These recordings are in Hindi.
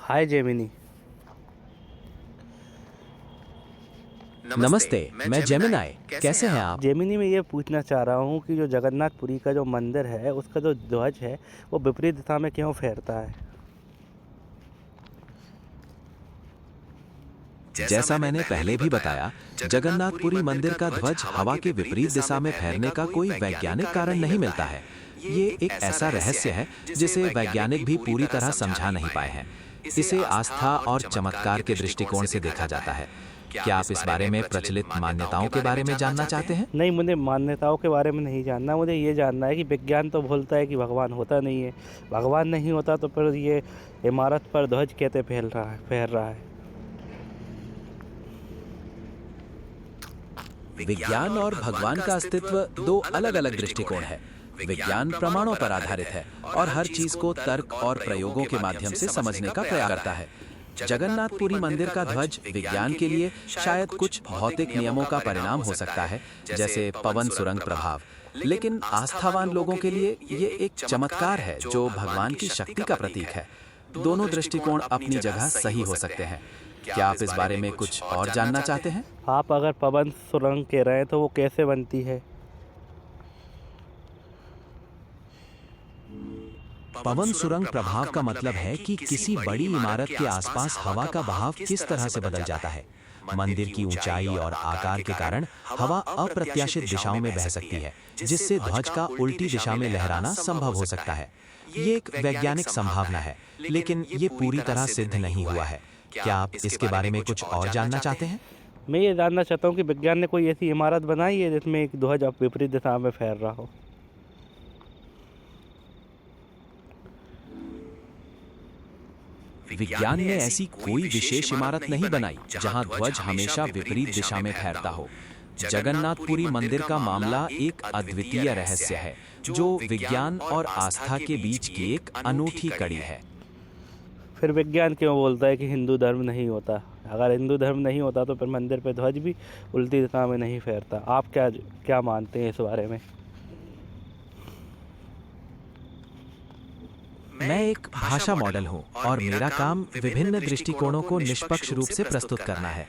हाय जेमिनी। नमस्ते, मैं जेमिनाई। कैसे हैं आप? जेमिनी मैं ये पूछना चाह रहा हूँ कि जो जगन्नाथपुरी का जो मंदिर है उसका जो ध्वज है वो विपरीत दिशा में क्यों फहरता है? जैसा मैंने पहले भी बताया, जगन्नाथपुरी मंदिर का ध्वज हवा के विपरीत दिशा में फहरने का कोई वैज्ञानिक कारण नहीं मिलता है। ये एक ऐसा रहस्य है जिसे वैज्ञानिक भी पूरी तरह समझा नहीं पाए हैं। इसे आस्था और चमत्कार के दृष्टिकोण से देखा जाता है। क्या आप इस बारे में प्रचलित मान्यताओं के बारे में जानना चाहते हैं? नहीं, मुझे मान्यताओं के बारे में नहीं जानना। मुझे ये जानना है कि विज्ञान तो बोलता है कि भगवान होता नहीं है। भगवान नहीं होता तो फिर ये इमारत पर ध्वज कैसे फहर रहा है? विज्ञान और भगवान का अस्तित्व दो अलग-अलग दृष्टिकोण है। विज्ञान प्रमाणों पर आधारित है और हर चीज को तर्क और प्रयोगों के माध्यम से समझने का प्रयास करता है। जगन्नाथपुरी मंदिर का ध्वज विज्ञान के लिए शायद कुछ भौतिक नियमों का परिणाम हो सकता है, जैसे पवन सुरंग प्रभाव। लेकिन आस्थावान लोगों के लिए ये एक चमत्कार है जो भगवान की शक्ति का प्रतीक है। दोनों दृष्टिकोण अपनी जगह सही हो सकते हैं। क्या आप इस बारे में कुछ और जानना चाहते हैं? आप अगर पवन सुरंग कह रहे हैं तो वो कैसे बनती है? पवन सुरंग प्रभाव का मतलब है कि किसी बड़ी इमारत के आसपास हवा का बहाव किस तरह से बदल जाता है। मंदिर की ऊंचाई और आकार के कारण हवा अप्रत्याशित दिशाओं में बह सकती है, जिससे ध्वज का उल्टी दिशा में लहराना संभव हो सकता है। ये एक वैज्ञानिक संभावना है, लेकिन ये पूरी तरह सिद्ध नहीं हुआ है। क्या आप इसके बारे में कुछ और जानना चाहते हैं? मैं ये जानना चाहता हूँ कि विज्ञान ने कोई ऐसी इमारत बनाई है जिसमें एक ध्वज अब विपरीत दिशा में फहर रहा हो? विज्ञान ने ऐसी कोई विशेष इमारत नहीं बनाई जहां ध्वज हमेशा विपरीत दिशा में फहरता हो। जगन्नाथपुरी मंदिर का मामला एक अद्वितीय रहस्य है, जो विज्ञान और आस्था के बीच की एक अनूठी कड़ी है। फिर विज्ञान क्यों बोलता है कि हिंदू धर्म नहीं होता? अगर हिंदू धर्म नहीं होता तो फिर मंदिर पे ध्वज भी उल्टी दिशा में नहीं फहरता। आप क्या क्या मानते हैं इस बारे में? मैं एक भाषा मॉडल हूँ और मेरा काम विभिन्न दृष्टिकोणों को निष्पक्ष रूप से प्रस्तुत करना है।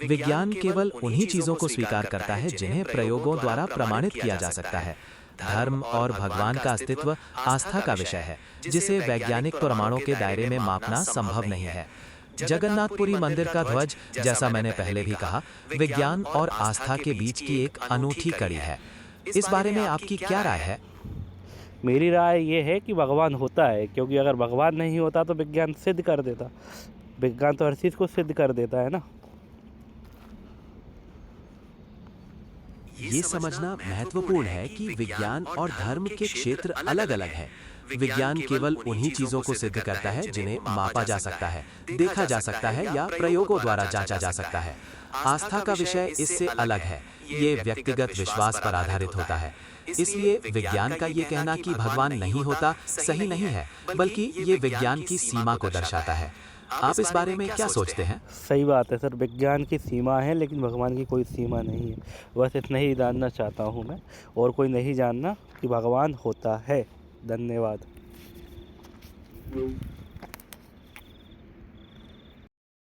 विज्ञान केवल उन्हीं चीजों को स्वीकार करता है जिन्हें प्रयोगों द्वारा प्रमाणित किया जा सकता है। धर्म और भगवान का अस्तित्व आस्था का विषय है, जिसे वैज्ञानिक प्रमाणों के दायरे में मापना संभव नहीं है। जगन्नाथपुरी मंदिर का ध्वज, जैसा मैंने पहले भी कहा, विज्ञान और आस्था के बीच की एक अनूठी कड़ी है। इस बारे में आपकी क्या राय है? मेरी राय ये है कि भगवान होता है, क्योंकि अगर भगवान नहीं होता तो विज्ञान सिद्ध कर देता। विज्ञान तो हर चीज़ को सिद्ध कर देता है ना। ये समझना महत्वपूर्ण है कि विज्ञान और धर्म के क्षेत्र अलग-अलग हैं। विज्ञान केवल उन्हीं चीजों को सिद्ध करता है जिन्हें मापा जा सकता है, देखा जा सकता है या प्रयोगों द्वारा जांचा जा सकता है। आस्था का विषय इससे अलग है। ये व्यक्तिगत विश्वास पर आधारित होता है। इसलिए विज्ञान का ये कहना कि भगवान नहीं होता सही नहीं है, बल्कि ये विज्ञान की सीमा को दर्शाता है। आप इस बारे में क्या सोचते हैं? सही बात है सर, विज्ञान की सीमा है लेकिन भगवान की कोई सीमा नहीं है। बस इतना ही जानना चाहता हूँ मैं, और कोई नहीं जानना कि भगवान होता है। धन्यवाद।